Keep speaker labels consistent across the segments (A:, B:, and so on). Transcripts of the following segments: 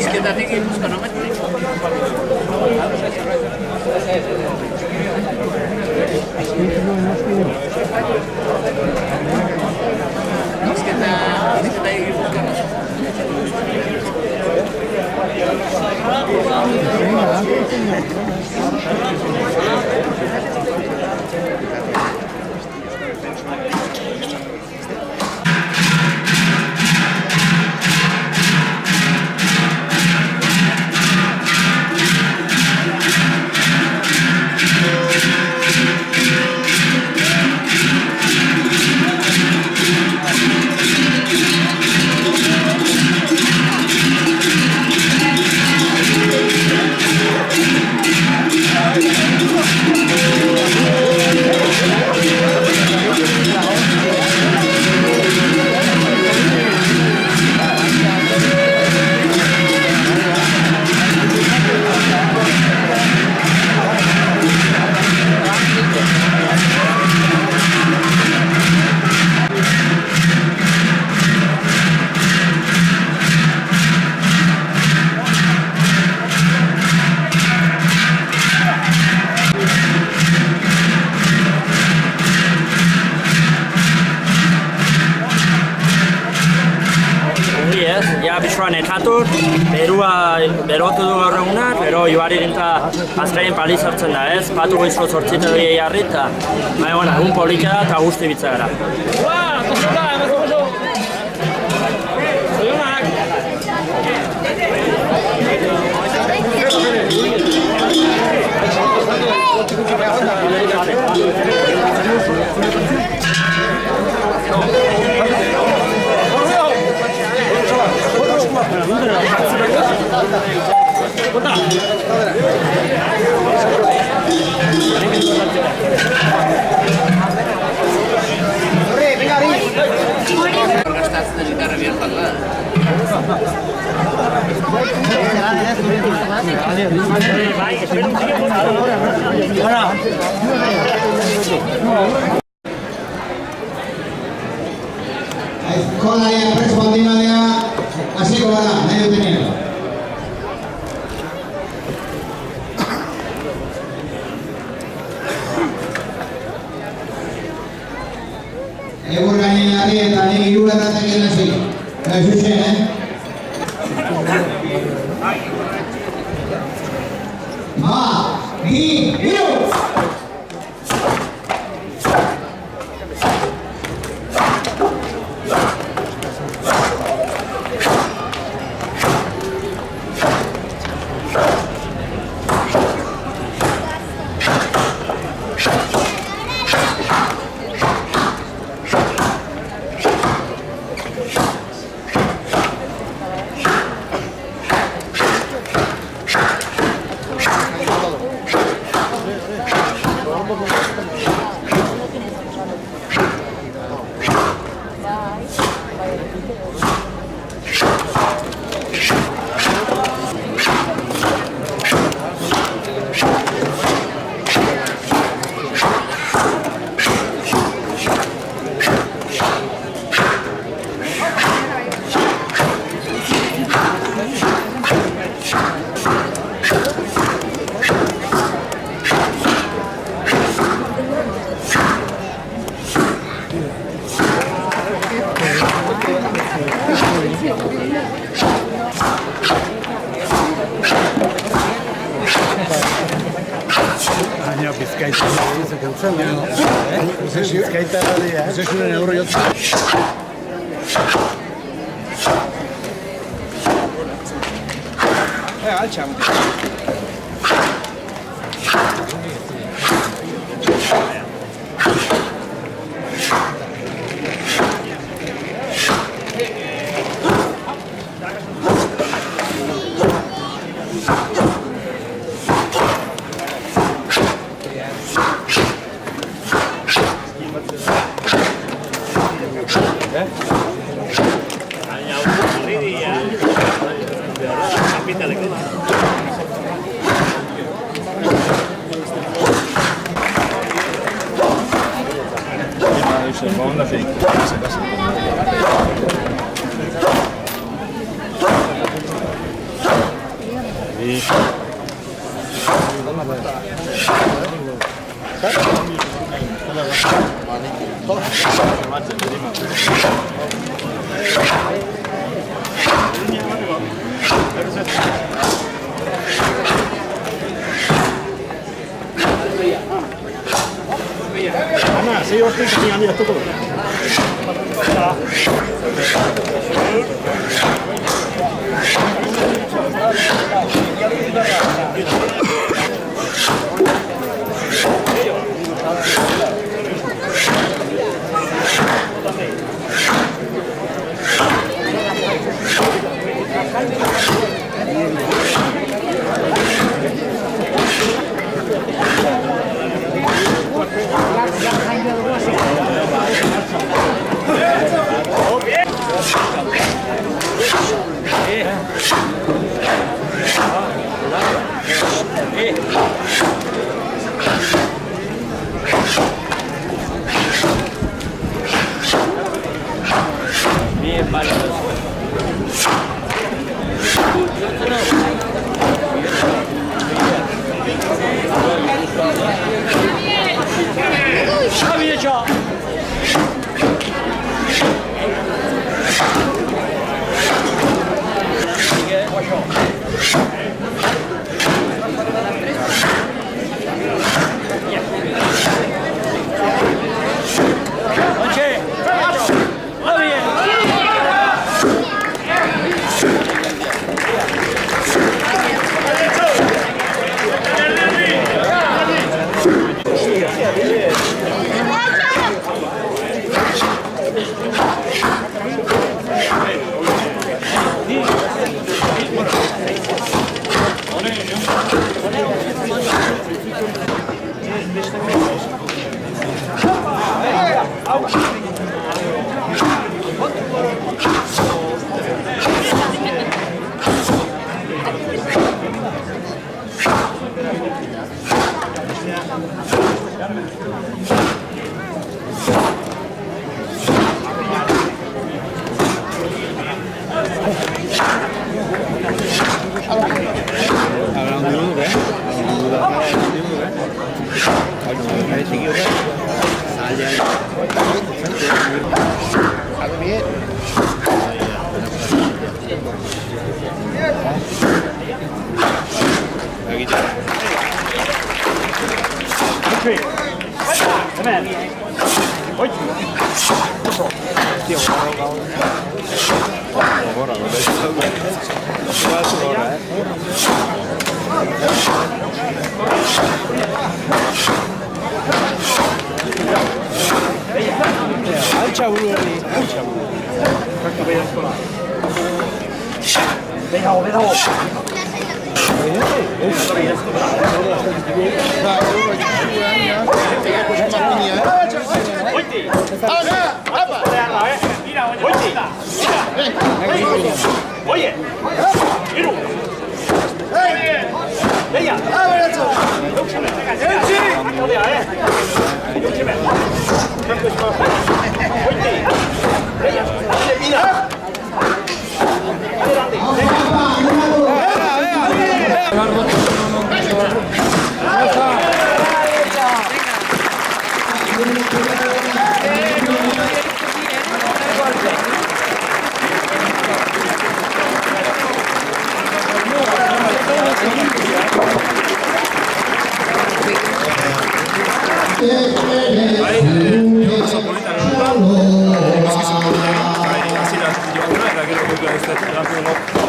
A: Bizketatik Gipuzkoan ometri. Bizketatik Gipuzkoan Bizkoan ekatur, berotu du gaur egunak, bero joari dinta azkaien pali sartzen da, ez? Batu goizko zortzite doi jarri eta egun polika da eta guzti bitza gara. Gastatzen gitarra bihar da.
B: Kolariak respondimadea hasiko gara, nahi dutenean. Egur gainen harri eta nik iruratatzen egin hasi. Zuzen, Iru! Bizkaitarra euro jotzen. Altxa.
C: Ana, sei hortik handi hartuko.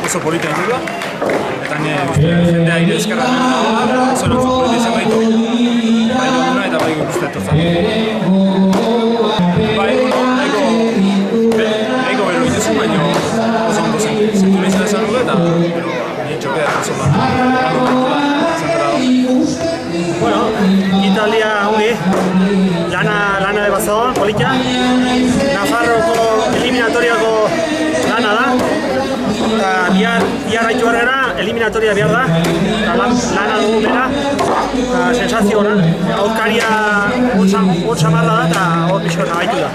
D: Oso polita dugula, eta jendea ire eskerra zorotzu polita izan baitu, bai duguna eta bai guztia etortzen. Bai, ego bero itezu, baina oso ondo zentura izan esan dugu eta nire txokea oso bat.
C: Bueno, Italia hori, lana de bazoa, polita. Nafarroko eliminatoriako lana da. Eta bihar haitu gara, eliminatoria behar da. Eta lana dugu bera. Eta sensazio hori, aurkaria hotza marra da eta hor pixko nabaitu da.